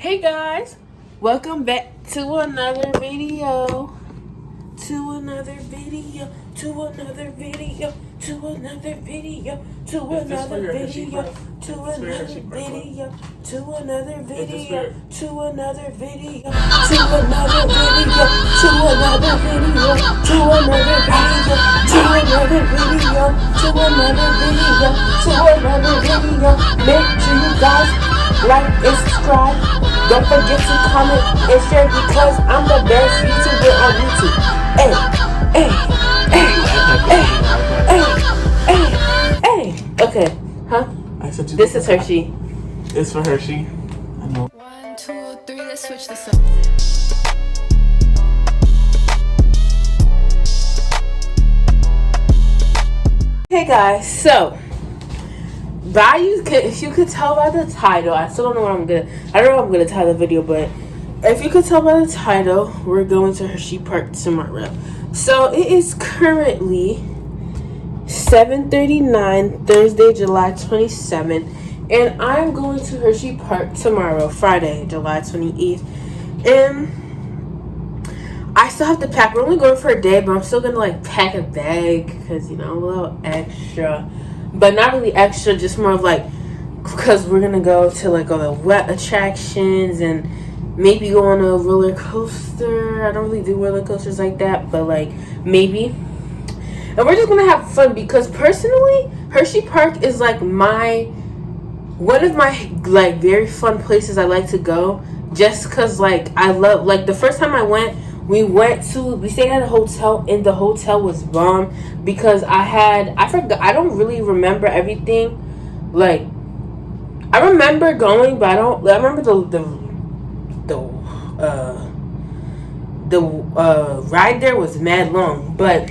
Hey guys, welcome back to another video. To another video. To another video. To another video. To another video. To another video. To another video. To another video. To another video. To another video. To another video. To another video. To another video. To another video. Make sure you guys like and subscribe. Don't forget to comment and share because I'm the best YouTuber on YouTube. Hey, hey, hey, hey, hey, hey, hey. Okay, huh? This is Hershey. It's for Hershey. I know. 1, 2, 3, let's switch this up. Hey guys, so if you could tell by the title, I don't know what I'm gonna title the video, but if you could tell by the title, we're going to Hershey Park tomorrow. So it is currently 7:39, Thursday, July 27th, and I'm going to Hershey Park tomorrow, Friday, July 28th, and I still have to pack. We're only going for a day, but I'm still gonna pack a bag because I'm a little extra. But not really extra, just more of because we're gonna go to all the wet attractions and maybe go on a roller coaster. I don't really do roller coasters like that, but maybe. And we're just gonna have fun because personally, Hershey Park is one of my very fun places I like to go. Just cause I love the first time I went. We stayed at a hotel and the hotel was bomb because I forgot, I don't really remember everything. I remember going, but I remember the ride there was mad long, but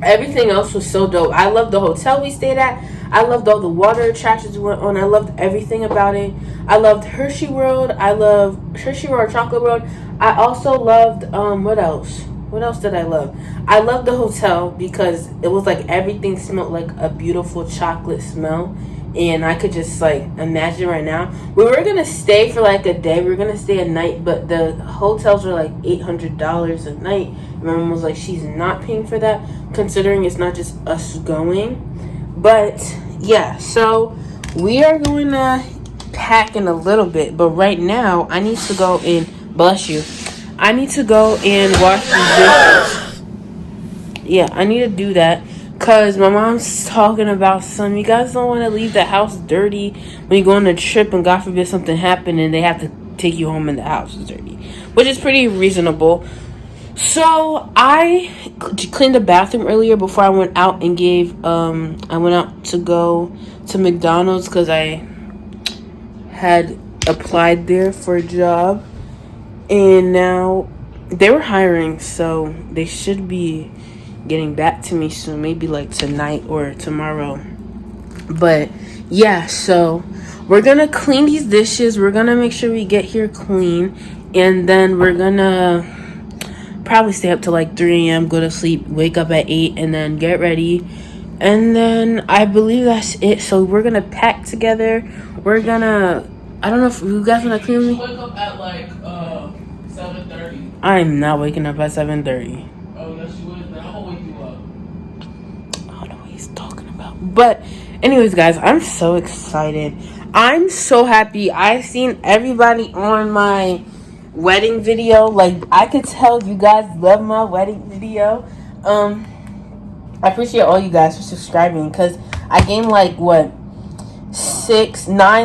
everything else was so dope. I loved the hotel we stayed at. I loved all the water attractions we went on. I loved everything about it. I loved Hershey World. I loved Hershey World, Chocolate World. I also loved, what else? What else did I love? I loved the hotel because it was everything smelled like a beautiful chocolate smell. And I could just imagine right now. We were going to stay for a day. We were going to stay a night, but the hotels were $800 a night. My mom was she's not paying for that, considering it's not just us going. But yeah, so we are going to pack in a little bit. But right now, I need to go and I need to go and wash these dishes. Yeah, I need to do that. Because my mom's talking about you guys don't want to leave the house dirty when you go on a trip and God forbid something happened and they have to take you home and the house is dirty. Which is pretty reasonable. So I cleaned the bathroom earlier before I went out and I went out to go to McDonald's because I had applied there for a job. And now they were hiring, so they should be getting back to me soon, maybe tonight or tomorrow. But yeah, so we're gonna clean these dishes. We're gonna make sure we get here clean, and then we're gonna probably stay up till 3 a.m., go to sleep, wake up at 8, and then get ready. And then I believe that's it. So we're gonna pack together. We're gonna, I don't know if you guys wanna clean with me. Wake up at 7:30. I'm not waking up at 7:30. Oh, yes, you would. Then I'm gonna wake you up. I don't know what he's talking about. But anyways, guys, I'm so excited. I'm so happy. I've seen everybody on my wedding video. I could tell you guys love my wedding video. I appreciate all you guys for subscribing because I gained 9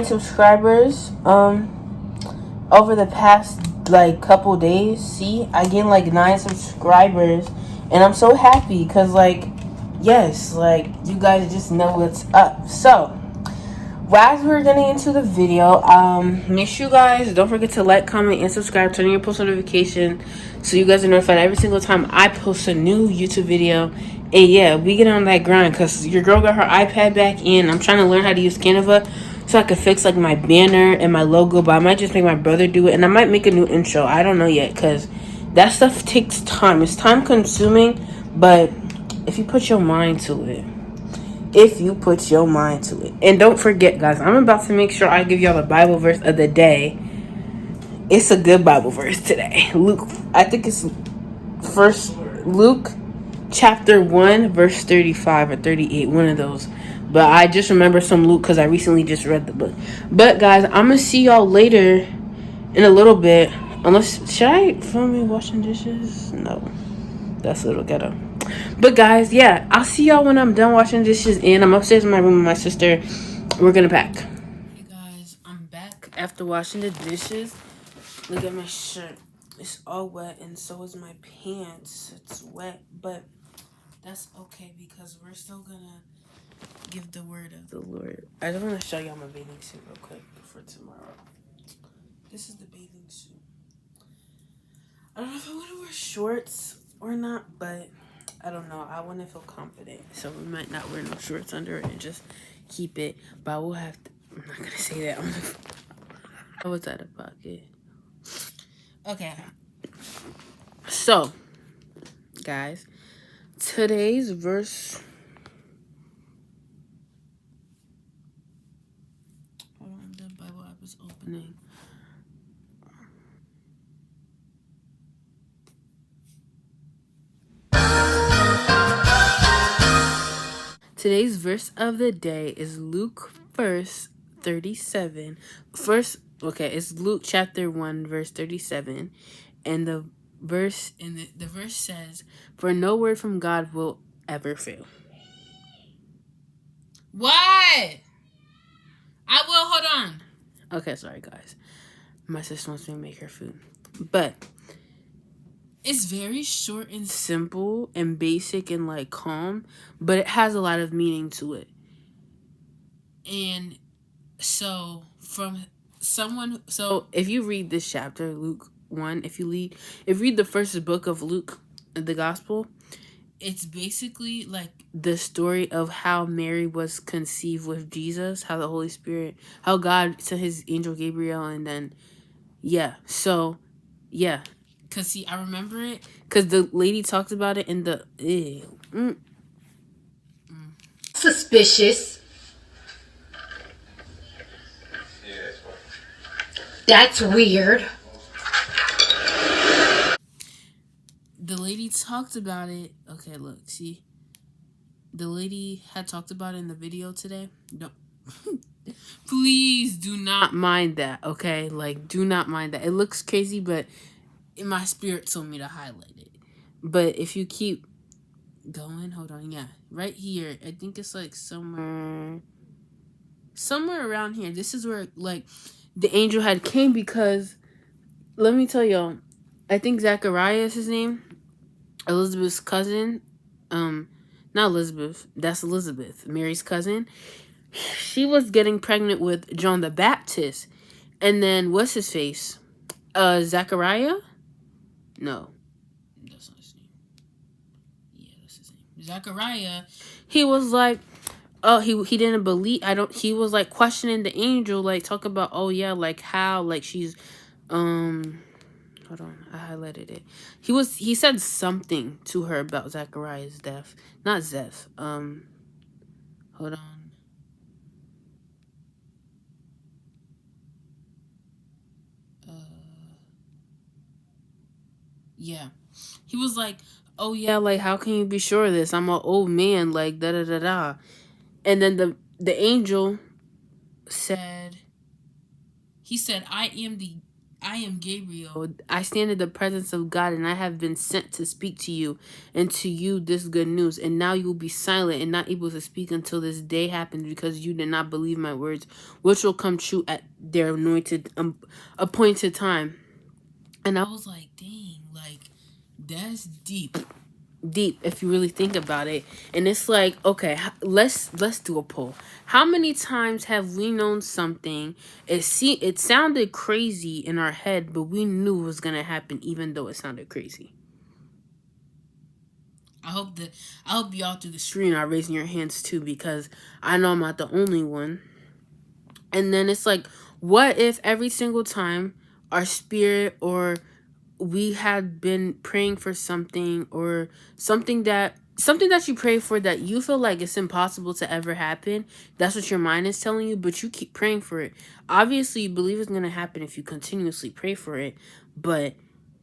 subscribers over the past couple days. See, I gained 9 subscribers and I'm so happy because yes, you guys just know what's up. So as we're getting into the video, make sure you guys don't forget to comment and subscribe, turn on your post notification so you guys are notified every single time I post a new YouTube video. And yeah, we get on that grind because your girl got her iPad back in. I'm trying to learn how to use Canva so I could fix my banner and my logo, but I might just make my brother do it, and I might make a new intro. I don't know yet because that stuff takes time. It's time consuming, but if you put your mind to it. And don't forget, guys, I'm about to make sure I give y'all the Bible verse of the day It's a good Bible verse today. Luke, I think it's first Luke chapter 1 verse 35 or 38, one of those. But I just remember some Luke because I recently just read the book. But guys, I'm gonna see y'all later in a little bit. Unless, should I film me washing dishes? No, that's a little ghetto. But guys, yeah, I'll see y'all when I'm done washing dishes and I'm upstairs in my room with my sister. We're gonna pack. Hey guys, I'm back after washing the dishes. Look at my shirt. It's all wet and so is my pants. It's wet, but that's okay because we're still gonna give the word of the Lord. I just want to show y'all my bathing suit real quick for tomorrow. This is the bathing suit. I don't know if I want to wear shorts or not, but I don't know. I want to feel confident, so we might not wear no shorts under it and just keep it. But I will have to. I'm not gonna say that. I was out of pocket. Okay. So, guys, today's verse. Hold on, the Bible app is opening. Today's verse of the day is Luke 37. It's Luke chapter 1 verse 37, and the verse says, "For no word from God will ever fail." What? I will. Hold on. Okay, sorry guys. My sister wants me to make her food, but it's very short and simple and basic and like calm, but it has a lot of meaning to it. And so if you read this chapter, Luke 1, if you read the first book of Luke, the gospel, it's basically like the story of how Mary was conceived with Jesus, how the Holy Spirit, how God sent his angel Gabriel, and then because see, I remember it because the lady talked about it in the Suspicious. That's weird. The lady talked about it. Okay, look, see, the lady had talked about it in the video today. No. Please do not mind that, okay? Like, do not mind that. It looks crazy, but in my spirit told me to highlight it. But if you keep going, hold on, yeah, right here. I think it's like somewhere around here. This is where like the angel had came because let me tell y'all, I think Zachariah is his name, Elizabeth's cousin. Not Elizabeth. That's Elizabeth, Mary's cousin. She was getting pregnant with John the Baptist, and then what's his face? Zachariah? No, that's not his name. Yeah, that's his name. Zachariah. He was like, oh, he didn't believe. He was like questioning the angel, like talk about, oh yeah, like how, like she's, hold on, I highlighted it. He said something to her about Zachariah's death, not Zeph. Hold on. Yeah. He was like, oh yeah, like how can you be sure of this? I'm an old man, like da da da da. And then the angel said, he said, I am Gabriel. I stand in the presence of God, and I have been sent to speak to you and to you this good news. And now you will be silent and not able to speak until this day happens, because you did not believe my words, which will come true at their appointed time. And I was like, dang, like that's deep if you really think about it. And it's like, okay, let's do a poll. How many times have we known something, it sounded crazy in our head, but we knew it was gonna happen even though it sounded crazy? I hope y'all through the screen are raising your hands too, because I know I'm not the only one. And then it's like, what if every single time our spirit or we had been praying for something, or something that something that you pray for that you feel like it's impossible to ever happen. That's what your mind is telling you, but you keep praying for it. Obviously, you believe it's gonna happen if you continuously pray for it, but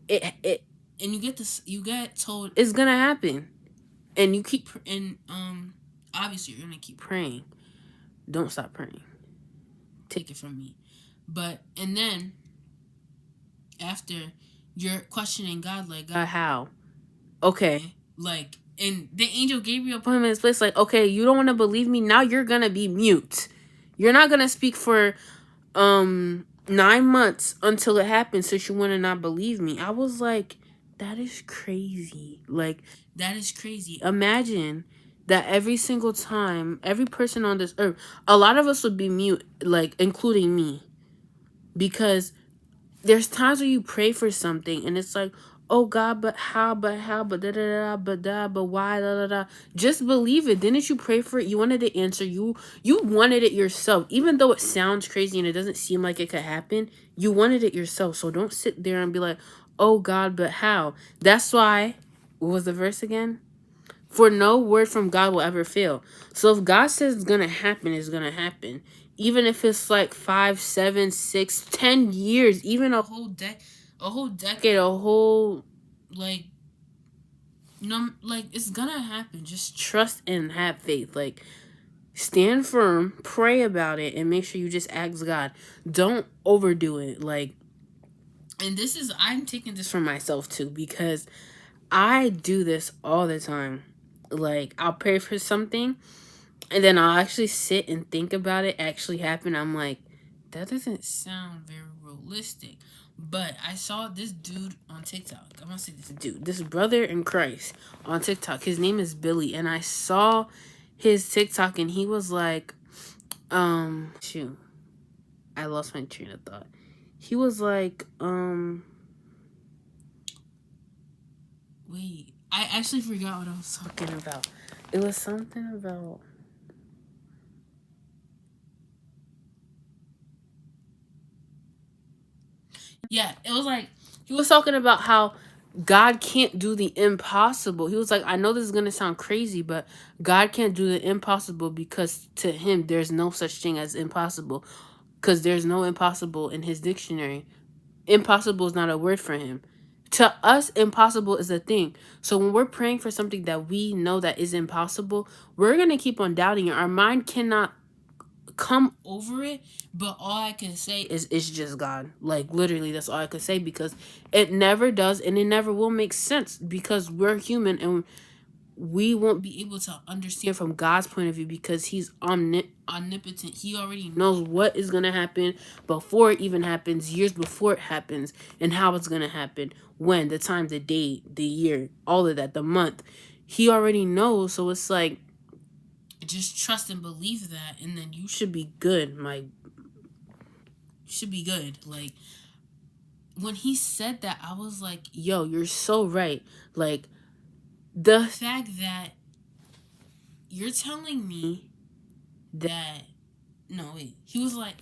it and you get told it's gonna happen, and you keep and obviously you're gonna keep praying. Don't stop praying. Take it from me. But and then after you're questioning God, like, God, how? Okay, like, and the angel Gabriel put him in his place, like, okay, you don't want to believe me, now you're gonna be mute. You're not gonna speak for 9 months until it happens, since you want to not believe me. I was like, that is crazy. Like, that is crazy. Imagine that every single time, every person on this earth, a lot of us would be mute, like, including me, because there's times where you pray for something and it's like, oh God, but how, but da da da, but why, da da da. Just believe it. Didn't you pray for it? You wanted the answer. You wanted it yourself. Even though it sounds crazy and it doesn't seem like it could happen, you wanted it yourself. So don't sit there and be like, oh God, but how? That's why, what was the verse again? For no word from God will ever fail. So if God says it's gonna happen, it's gonna happen. Even if it's like 5, 7, 6, 10 years, even a whole decade, a whole, like, like, it's gonna happen. Just trust and have faith. Like, stand firm, pray about it, and make sure you just ask God. Don't overdo it. Like, and I'm taking this from myself too, because I do this all the time. Like, I'll pray for something, and then I'll actually sit and think about it actually happen. I'm like, that doesn't sound very realistic. But I saw this dude on TikTok. I'm gonna say this brother in Christ on TikTok. His name is Billy, and I saw his TikTok, and he was like, shoot, I lost my train of thought. He was like, wait, I actually forgot what I was talking about. It was something about... Yeah, it was like, he was talking about how God can't do the impossible. He was like, I know this is going to sound crazy, but God can't do the impossible because to him, there's no such thing as impossible, because there's no impossible in his dictionary. Impossible is not a word for him. To us, impossible is a thing. So when we're praying for something that we know that is impossible, we're going to keep on doubting it. Our mind cannot come over it, but all I can say is it's just God. Like, literally, that's all I can say, because it never does and it never will make sense, because we're human and we won't be able to understand from God's point of view, because he's omnipotent. He already knows what is going to happen before it even happens, years before it happens, and how it's going to happen, when, the time, the date, the year, all of that, the month. He already knows. So it's like, just trust and believe that, and then you should be good. Like, you should be good. Like, when he said that, I was like, yo, you're so right. Like, the fact that you're telling me that, no, wait, he was like,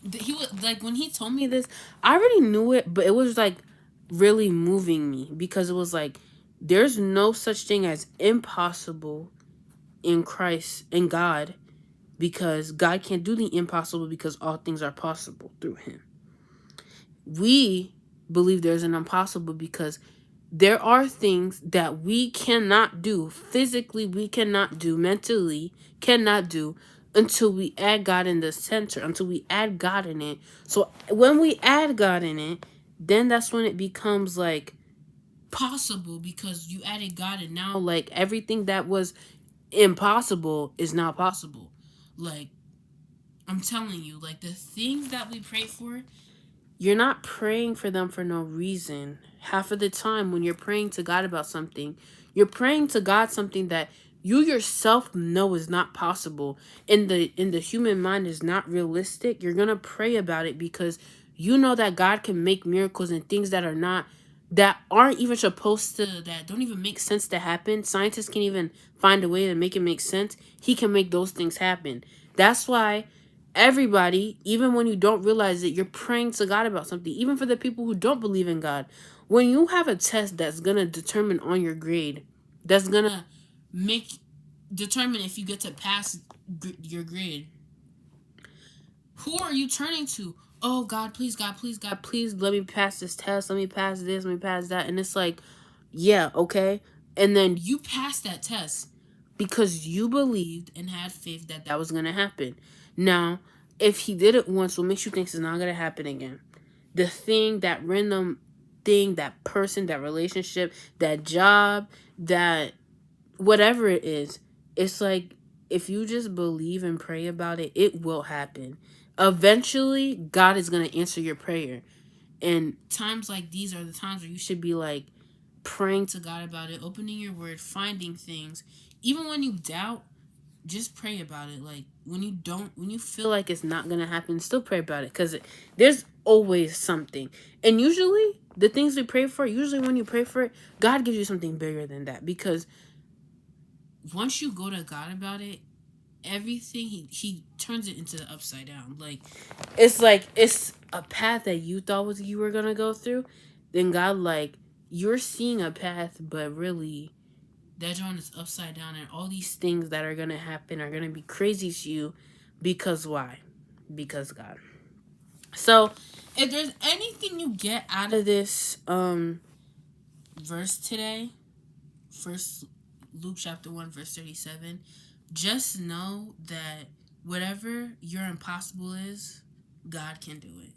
when he told me this, I already knew it, but it was like really moving me, because it was like, there's no such thing as impossible in Christ, in God, because God can't do the impossible, because all things are possible through him. We believe there's an impossible because there are things that we cannot do physically, we cannot do mentally, cannot do, until we add God in the center, until we add God in it. So when we add God in it, then that's when it becomes like possible, because you added God, and now like everything that was impossible is not possible. Like, I'm telling you, like, the things that we pray for, you're not praying for them for no reason. Half of the time when you're praying to God about something, you're praying to God something that you yourself know is not possible. In the human mind is not realistic. You're going to pray about it because you know that God can make miracles and things that aren't even supposed to, that don't even make sense to happen. Scientists can't even find a way to make it make sense. He can make those things happen. That's why everybody, even when you don't realize it, you're praying to God about something. Even for the people who don't believe in God, when you have a test that's gonna determine on your grade, that's gonna determine if you get to pass your grade. Who are you turning to? Oh, God, please, please let me pass this test. Let me pass this. Let me pass that. And it's like, yeah, okay. And then you pass that test because you believed and had faith that that was going to happen. Now, if he did it once, what makes you think it's not going to happen again? The thing, that random thing, that person, that relationship, that job, that whatever it is, it's like if you just believe and pray about it, it will happen. Eventually, God is going to answer your prayer. And times like these are the times where you should be like praying to God about it, opening your word, finding things. Even when you doubt, just pray about it. Like when you feel like it's not going to happen, still pray about it, because there's always something. And usually the things we pray for, usually when you pray for it, God gives you something bigger than that, because once you go to God about it, everything he turns it into the upside down. Like it's a path that you thought was you were gonna go through, then God, like, you're seeing a path, but really that John is upside down, and all these things that are gonna happen are gonna be crazy to you. Because why? Because God. So if there's anything you get out of this verse today, first Luke chapter 1 verse 37, just know that whatever your impossible is, God can do it.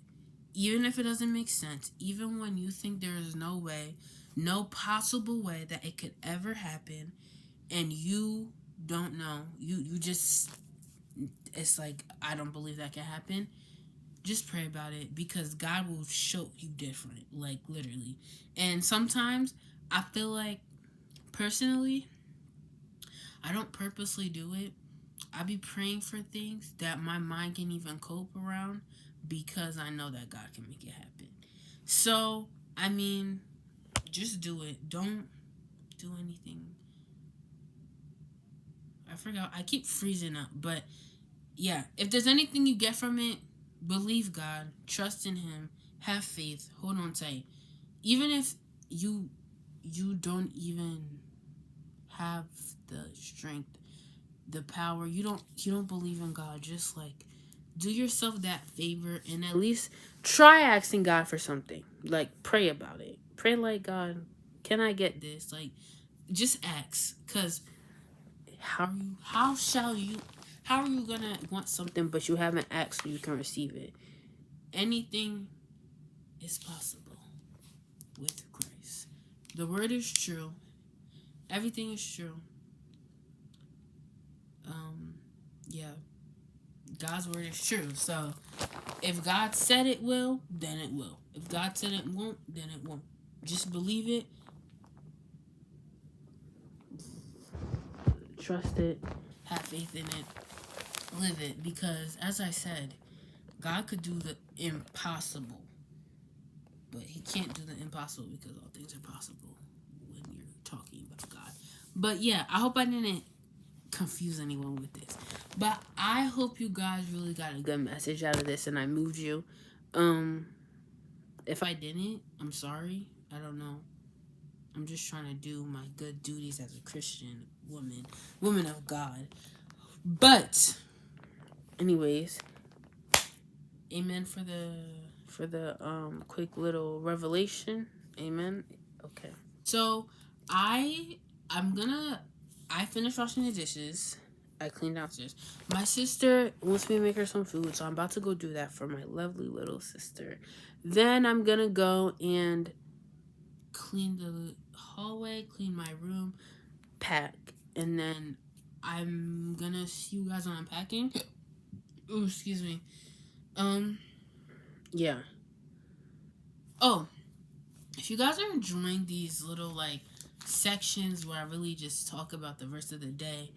Even if it doesn't make sense, even when you think there is no way, no possible way that it could ever happen, and you don't know, you just, it's like, I don't believe that can happen. Just pray about it, because God will show you different, like literally. And sometimes I feel like, personally, I don't purposely do it. I be praying for things that my mind can even cope around, because I know that God can make it happen. So, I mean, just do it. Don't do anything. I forgot. I keep freezing up. But, yeah, if there's anything you get from it, believe God. Trust in Him. Have faith. Hold on tight. Even if you don't even have the strength, the power, you don't believe in God, just like do yourself that favor and at least try asking God for something. Like, pray about it. Pray like, God, can I get this? Like, just ask, because how are you gonna want something but you haven't asked so you can receive it? Anything is possible with Christ. The word is true. Everything is true. Yeah, God's word is true. So if God said it will, then it will. If God said it won't, then it won't. Just believe it. Trust it. Have faith in it. Live it. Because, as I said, God could do the impossible. But He can't do the impossible, because all things are possible when you're talking about God. But yeah, I hope I didn't confuse anyone with this. But I hope you guys really got a good message out of this and I moved you. If I didn't, I'm sorry. I don't know. I'm just trying to do my good duties as a Christian woman of God. But anyways, amen for the quick little revelation. Amen. Okay. So I finished washing the dishes. I cleaned downstairs. My sister wants me to make her some food, so I'm about to go do that for my lovely little sister. Then I'm gonna go and clean the hallway, clean my room, pack, and then I'm gonna see you guys when I'm packing. Ooh, excuse me. Yeah. Oh, if you guys are enjoying these little like sections where I really just talk about the verse of the day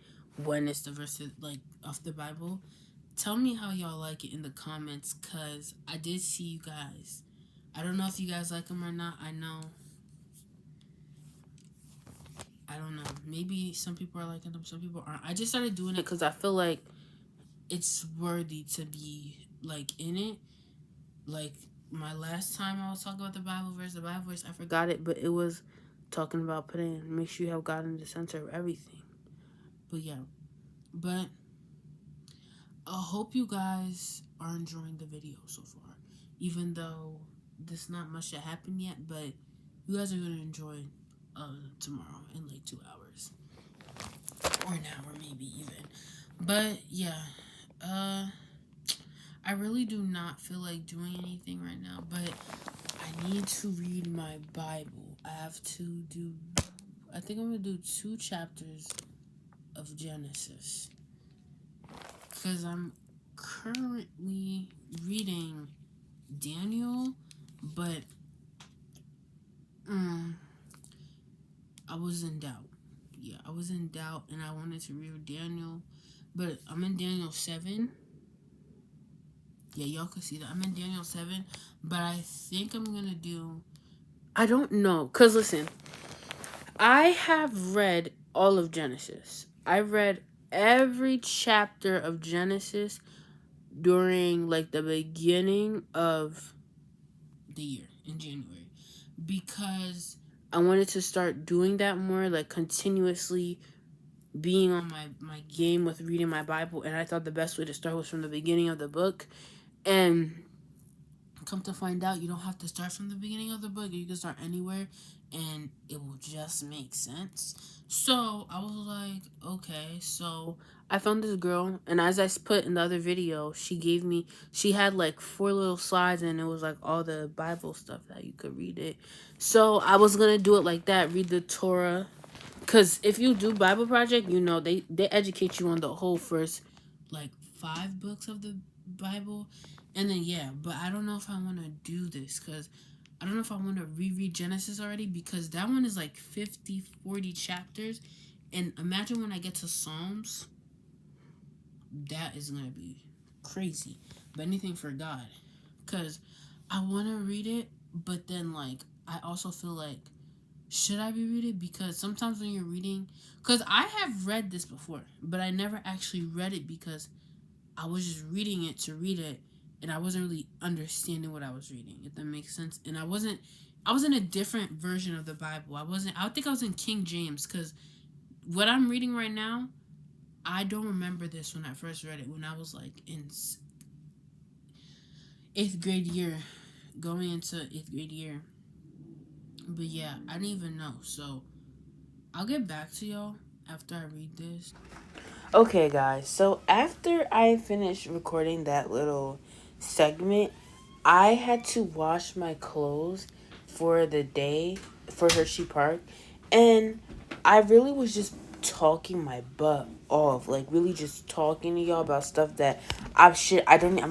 when it's the verse of, like, off the Bible, tell me how y'all like it in the comments, because I did see you guys. I don't know if you guys like them or not. I don't know. Maybe some people are liking them, some people aren't. I just started doing it because I feel like it's worthy to be, like, in it. Like, my last time I was talking about the Bible verse, I forgot it, but it was talking about make sure you have God in the center of everything. But yeah, but I hope you guys are enjoying the video so far, even though there's not much that happened yet, but you guys are going to enjoy tomorrow in like 2 hours or an hour maybe even. But yeah, I really do not feel like doing anything right now, but I need to read my Bible. I have to do, I think I'm going to do 2 chapters of Genesis, because I'm currently reading Daniel, but I was in doubt. Yeah, I was in doubt, and I wanted to read Daniel, but I'm in Daniel 7. Yeah, y'all can see that. I'm in Daniel 7, but I think I'm going to do... I don't know, because listen, I have read all of Genesis. I read every chapter of Genesis during, like, the beginning of the year in January, because I wanted to start doing that more, like continuously being on my game with reading my Bible, and I thought the best way to start was from the beginning of the book. And come to find out, you don't have to start from the beginning of the book. You can start anywhere and it will just make sense. So I was like, okay. So I found this girl, and as I put in the other video, she had like 4 little slides, and it was like all the Bible stuff that you could read it. So I was gonna do it like that, read the Torah, because if you do Bible Project, you know they educate you on the whole first like 5 books of the Bible. And then, yeah, but I don't know if I want to do this, because I don't know if I want to reread Genesis already, because that one is like 40 chapters. And imagine when I get to Psalms, that is going to be crazy. But anything for God, because I want to read it, but then, like, I also feel like, should I reread it? Because sometimes when you're reading, because I have read this before, but I never actually read it because I was just reading it to read it, and I wasn't really understanding what I was reading, if that makes sense. And I was in a different version of the Bible. I think I was in King James, because what I'm reading right now, I don't remember this when I first read it, when I was like in 8th grade year, going into 8th grade year. But yeah, I didn't even know. So I'll get back to y'all after I read this. Okay, guys, so after I finished recording that little segment, I had to wash my clothes for the day for Hershey Park, and I really was just talking my butt off, like really just talking to y'all about stuff that I'm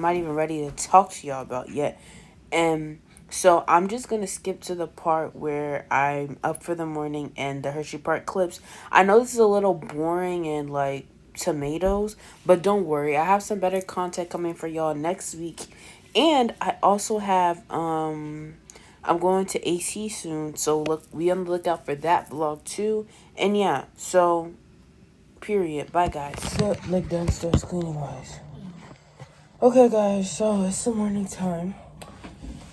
not even ready to talk to y'all about yet. And so I'm just going to skip to the part where I'm up for the morning and the Hershey Park clips. I know this is a little boring and like tomatoes, but don't worry. I have some better content coming for y'all next week. And I also have, I'm going to AC soon. So be on the lookout for that vlog too. And yeah, so period. Bye, guys. So, like downstairs cleaning wise. Okay, guys, so it's the morning time.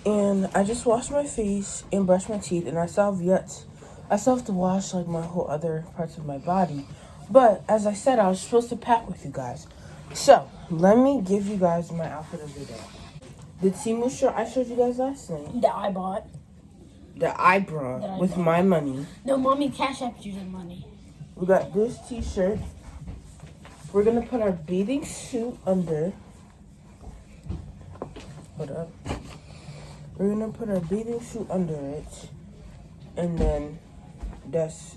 And I just washed my face and brushed my teeth, and I still have to wash like my whole other parts of my body. But as I said, I was supposed to pack with you guys. So let me give you guys my outfit of the day. The Temu shirt I showed you guys last night. That I bought. That I brought with my money. No, mommy cash apped you the money. We got this t-shirt. We're gonna put our bathing suit under. Hold up. We're gonna put our bathing suit under it, and then that's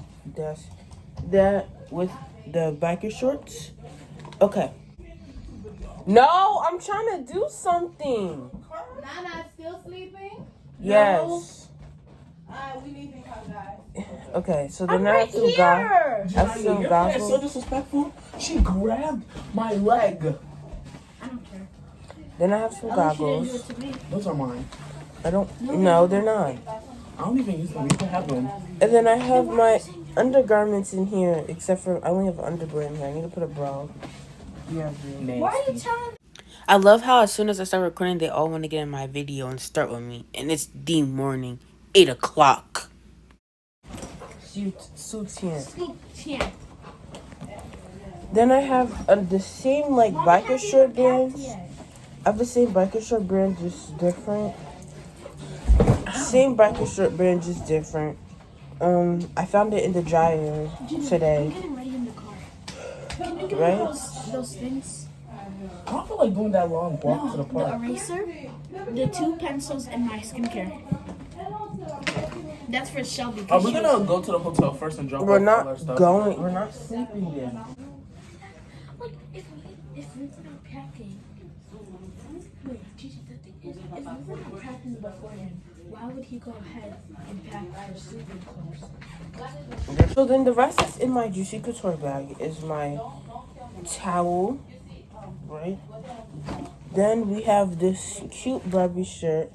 that with the biker shorts. Okay. No, I'm trying to do something. Nana still sleeping? Yes. We need to come, guys. Okay, so then I have some goggles. You're so disrespectful. She grabbed my leg. I don't care. Then I have some goggles. Those are mine. I don't. No, they're not. I don't even use them. You can have them. And then I have my undergarments in here, except for I only have an underbra in here. I need to put a bra. Yeah. Why are you telling? I love how as soon as I start recording, they all want to get in my video and start with me, and it's the morning, 8 o'clock. Suits here. Then I have the same like biker short brands. I have the same biker short brand, just different. Same biker short brand, just different. I found it in the dryer today. I'm getting ready in the car. Can you give Right? me those things? I don't feel like doing that long walk to the The park. eraser, the 2 pencils, and my skincare. That's for Shelby. Are we gonna go to the hotel first and drop We're off all our not stuff? going. We're not sleeping there. Like, if we were not packing. Wait, Gigi, the thing is, if we were not packing beforehand, why would he go ahead and pack our sleeping clothes? So then the rest that's in my Juicy Couture bag is my towel, right? Then we have this cute Barbie shirt.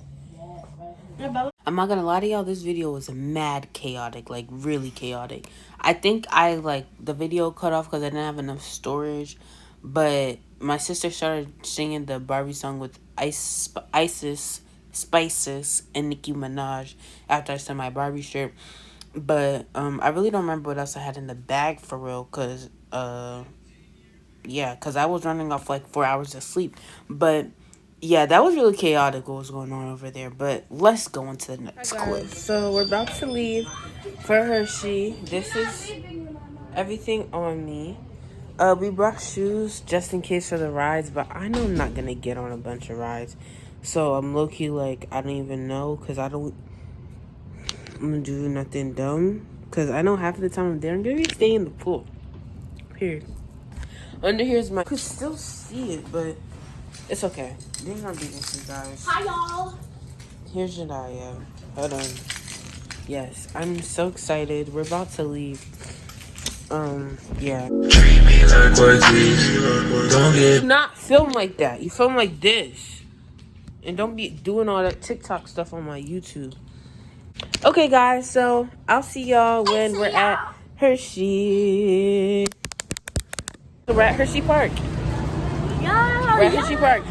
I'm not gonna lie to y'all, this video was mad chaotic, like really chaotic. I think the video cut off because I didn't have enough storage, but my sister started singing the Barbie song with Spices, and Nicki Minaj after I sent my Barbie shirt. But I really don't remember what else I had in the bag for real, because because I was running off like 4 hours of sleep. But yeah, that was really chaotic what was going on over there. But let's go into the next clip. So we're about to leave for Hershey. This is everything on me. We brought shoes just in case for the rides, but I know I'm not gonna get on a bunch of rides. So I'm low-key like, I don't even know, because I'm gonna do nothing dumb. Because I know half of the time I'm there, I'm gonna be staying in the pool. Period. Under here's my... You could still see it, but it's okay. They're not being this, guys. Hi, y'all. Here's Jeannetta. Hold on. Yes, I'm so excited. We're about to leave. Yeah. Do not film like that. You film like this. And don't be doing all that TikTok stuff on my YouTube. Okay, guys, so I'll see y'all when we're at Hershey. So we're at Hershey Park. Yeah. We're at Hershey Park.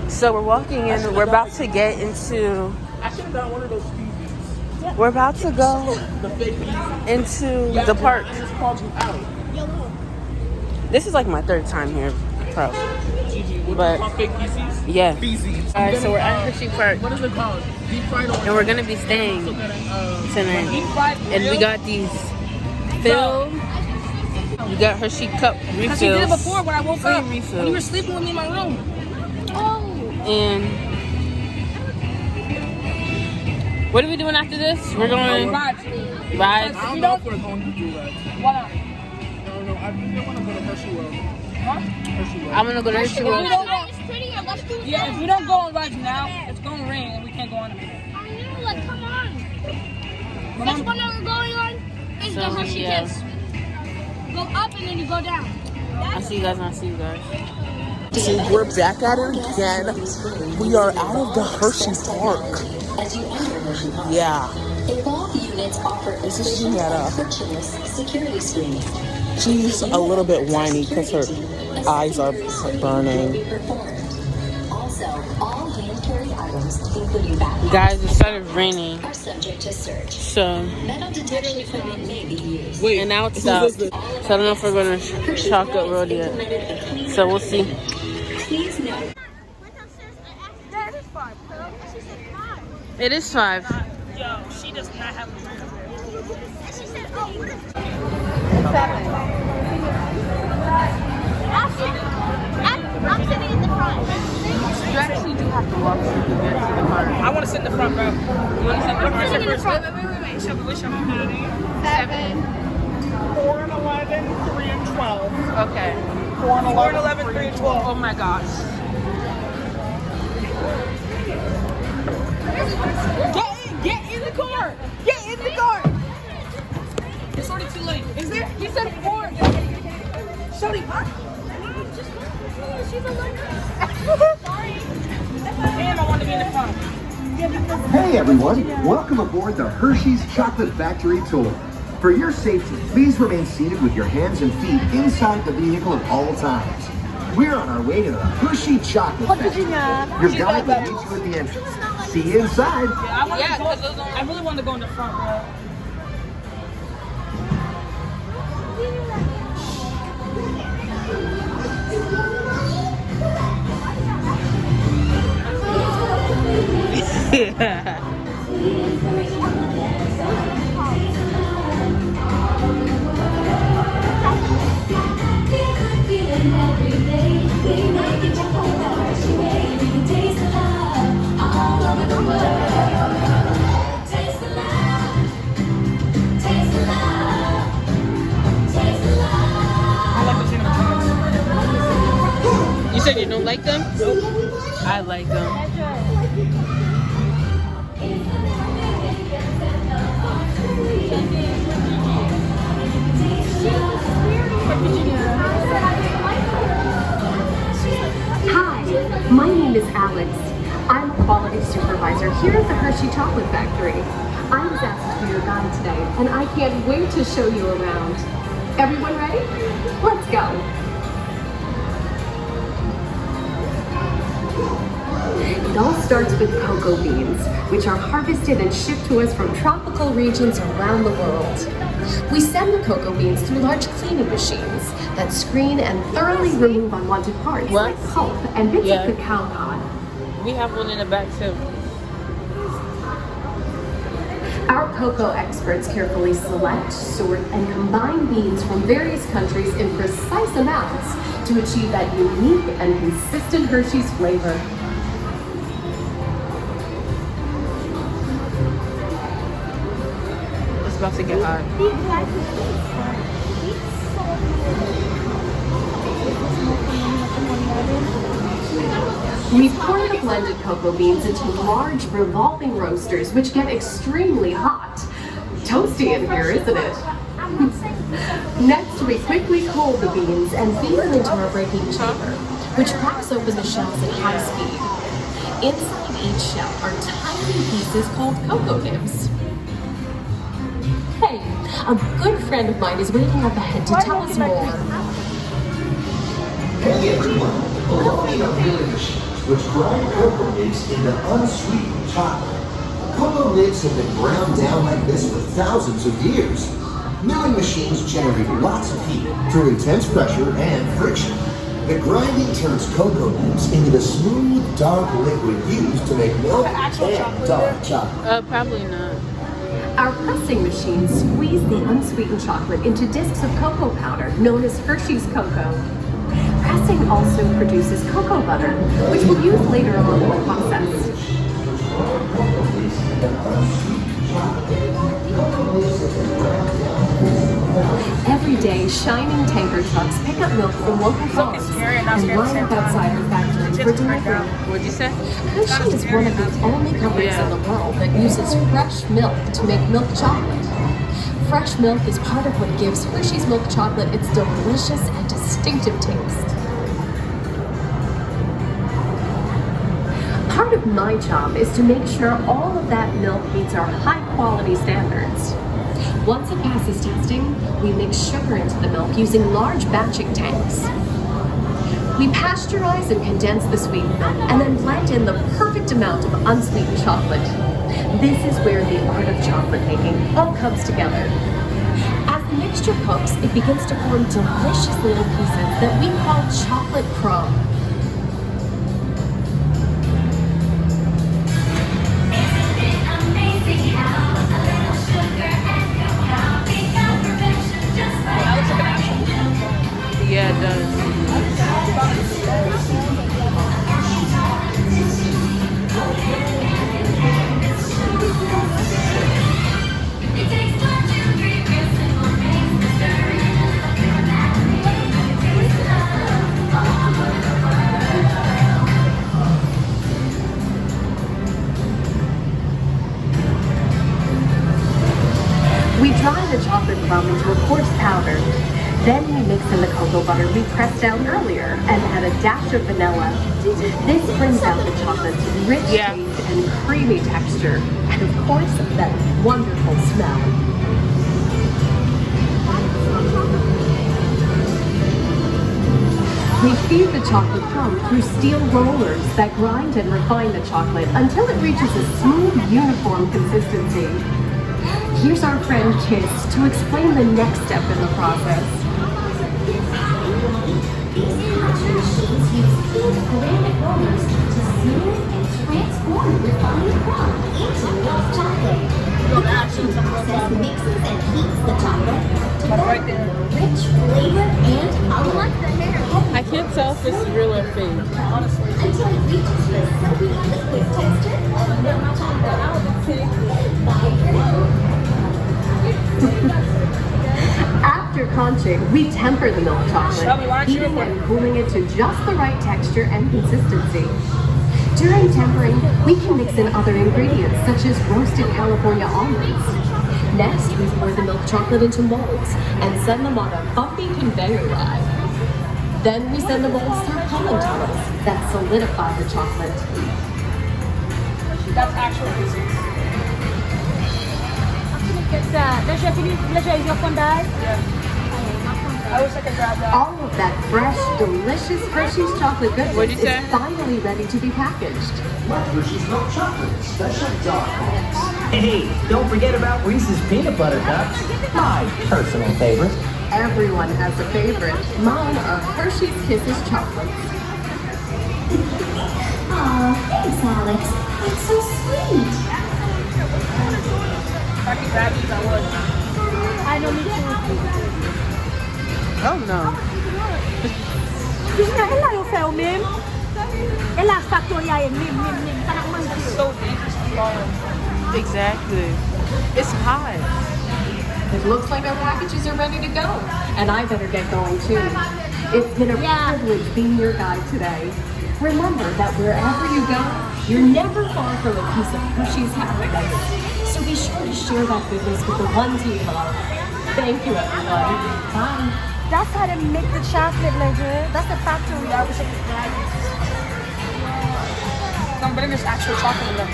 So we're walking in. We're about to get into... I should have got one of those Stevie's. We're about to go The fake Yeezys. into the park. I just called you out. This is like my 3rd time here, probably. Gigi, what But- do you call fake Yeezys? Yeah. Yeezys. Alright, so we're at Hershey Park. What is it called? Deep fried And we're gonna be staying tonight. Deep fried And we got these filled. We got Hershey cup refills. Because you did it before when I woke Free up. refills. When you were sleeping with me in my room. And what are we doing after this? We're going Rides. rides. I don't know if we're going to do that. Why not? I don't know. I think I want to go to Hershey World. Huh? Hershey World. I'm gonna go to Hershey World. It's prettier. Let's do Yeah, if we don't go on rides now, it's going to rain and we can't go on them. I know, like, come on. This one that we're going on is So, the Hershey yeah. Kiss. Go up and then you go down. I'll see you guys when I see you guys. We're back at it again. We are out of the Hershey Park. As you enter Hershey Park, Yeah. evolved units offer This is Jeannetta. frictionless security screens. She's a little bit whiny because her eyes are burning. Also, all hand carry items, including backpacks, Guys, it started raining, are subject to search. so Metal detection equipment may be used. Wait, and now it's stopped. So I don't know if we're going to Chocolate Road yet. So we'll see. Please note. It is 5. Yo, she does not have a I'm sitting in the front. You actually do have to walk to get to the car. I want to sit in the front row. You want to sit in the front? Sitting in the front. Wait. Shelby, what's your name? 7. 4 and 11, 3 and 12. Okay. 4 and 4 and 11, 3 and 12. Oh my gosh. Get in the car! Get in the car! It's already too late. Is there? He said 4. Shelby, what? She's a learner. Damn, I want to be in the front. Hey everyone, welcome aboard the Hershey's Chocolate Factory Tour. For your safety, please remain seated with your hands and feet inside the vehicle at all times. We're on our way to the Hershey Chocolate Factory. Your guide will meet you at the entrance. See you inside. I really want to go in the front, bro. You said you don't like them? I like them. Hi, my name is Alex. I'm a quality supervisor here at the Hershey Chocolate Factory. I was asked to be your guide today, and I can't wait to show you around. Everyone ready? Let's go. It all starts with cocoa beans, which are harvested and shipped to us from tropical regions around the world. We send the cocoa beans through large cleaning machines that screen and thoroughly remove unwanted parts like pulp and bits of cacao pod. We have one in the back too. Our cocoa experts carefully select, sort, and combine beans from various countries in precise amounts to achieve that unique and consistent Hershey's flavor. It's about to get hot. We pour the blended cocoa beans into large revolving roasters, which get extremely hot. Toasty in here, isn't it? Next, we quickly cool the beans and feed them into our breaking chamber, which cracks open the shells at high speed. Inside each shell are tiny pieces called cocoa nibs. Hey, a good friend of mine is waiting up ahead to tell us more. Hey everyone, we're looking at milling machines which grind cocoa nibs into unsweetened chocolate. Cocoa nibs have been ground down like this for thousands of years. Milling machines generate lots of heat through intense pressure and friction. The grinding turns cocoa nibs into the smooth, dark liquid used to make milk and dark chocolate. Probably not. Our pressing machines squeeze the unsweetened chocolate into discs of cocoa powder known as Hershey's cocoa. Pressing also produces cocoa butter, which we'll use later on in the process. Every day, shining tanker trucks pick up milk from local farms and line up outside our factory for delivery. What'd you say? Hershey is one of the only companies in the world that uses fresh milk to make milk chocolate. Fresh milk is part of what gives Hershey's milk chocolate its delicious and distinctive taste. Part of my job is to make sure all of that milk meets our high quality standards. Once it passes testing, we mix sugar into the milk using large batching tanks. We pasteurize and condense the sweetened milk and then blend in the perfect amount of unsweetened chocolate. This is where the art of chocolate making all comes together. As the mixture cooks, it begins to form delicious little pieces that we call chocolate crumb. Yeah, it does. We dry the chocolate crumb into a coarse powder. Then we mix in the cocoa butter we pressed down earlier and add a dash of vanilla. This brings out the chocolate's rich taste and creamy texture, and of course, that wonderful smell. We feed the chocolate crumb through steel rollers that grind and refine the chocolate until it reaches a smooth, uniform consistency. Here's our friend Kiss to explain the next step in the process. These punching machines use heat ceramic rollers to smooth and transform refined crumb into milk chocolate. The punching process mixes and heats the chocolate to form rich flavor and I can't tell if it's real or fake. until it reaches the silky liquid texture of milk chocolate. Bye for now. After conching, we temper the milk chocolate, heating and cooling it to just the right texture and consistency. During tempering, we can mix in other ingredients such as roasted California almonds. Next, we pour the milk chocolate into molds and send them on a bumpy conveyor ride. Then we send the molds through cooling tunnels that solidify the chocolate. That's actual physics. I wish I could grab that. All of that fresh, delicious Hershey's chocolate What'd you goodness say? is finally ready to be packaged. Like Hershey's milk chocolate, special dog box. Hey, don't forget about Reese's peanut butter cups. My personal favorite. Everyone has a favorite. Mine are Hershey's Kisses chocolates. Aw, thanks, Alex. That's so sweet. If I could grab these, I would. I don't need to. Oh no. It's so dangerously long. Exactly. It's hot. It looks like our packages are ready to go, and I better get going too. It's been a privilege being your guide today. Remember that wherever you go, you're never far from a piece of Hershey's happiness. So be sure to share that goodness with the ones you love. Thank you, everyone. Bye. That's how they make the chocolate, nigga. That's the factory. I wish I could grab it. I'm putting this actual chocolate in there.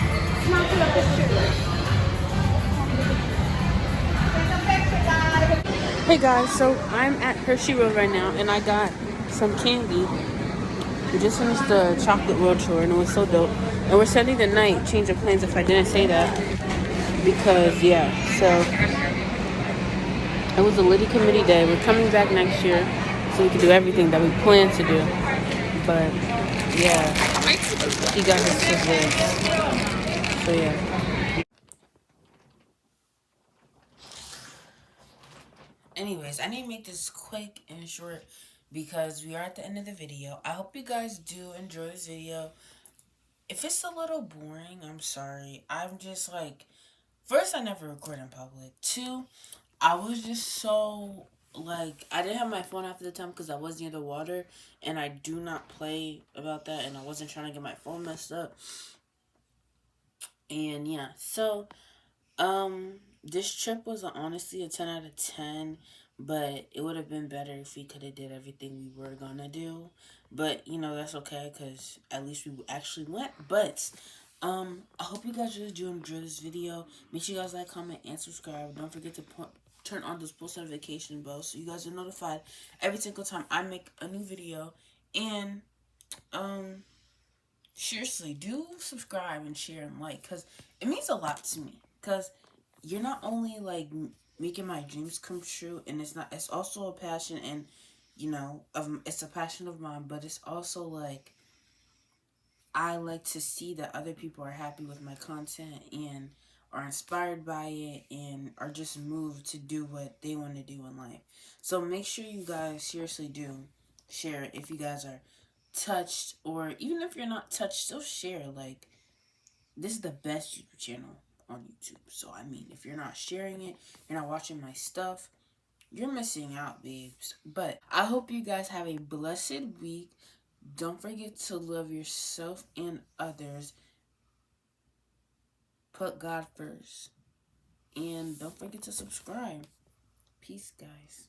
Hey guys, so I'm at Hershey Road right now and I got some candy. We just finished the chocolate world tour and it was so dope. And we're spending the night, change of plans if I didn't say that. Because yeah, so it was a Liddy committee day. We're coming back next year so we can do everything that we plan to do. But yeah, he got his tickets. So yeah. Anyways, I need to make this quick and short because we are at the end of the video. I hope you guys do enjoy this video. If it's a little boring, I'm sorry. I'm just like, first, I never record in public. Two, I was just so, like, I didn't have my phone half the time because I was near the water, and I do not play about that, and I wasn't trying to get my phone messed up. And, yeah, so, this trip was honestly a 10 out of 10, but it would have been better if we could have did everything we were gonna do. But, you know, that's okay, because at least we actually went. But, I hope you guys really do enjoy this video. Make sure you guys like, comment, and subscribe. Don't forget to turn on those post notification bells so you guys are notified every single time I make a new video. And seriously, do subscribe and share and like, because it means a lot to me. Because you're not only like making my dreams come true, and it's also a passion, and you know, it's a passion of mine, but it's also like I like to see that other people are happy with my content and are inspired by it and are just moved to do what they want to do in life. So make sure you guys seriously do share it if you guys are touched, or even if you're not touched, still share. Like, this is the best YouTube channel on YouTube. So, I mean, if you're not sharing it, you're not watching my stuff, you're missing out, babes. But I hope you guys have a blessed week. Don't forget to love yourself and others. Put God first. And don't forget to subscribe. Peace, guys.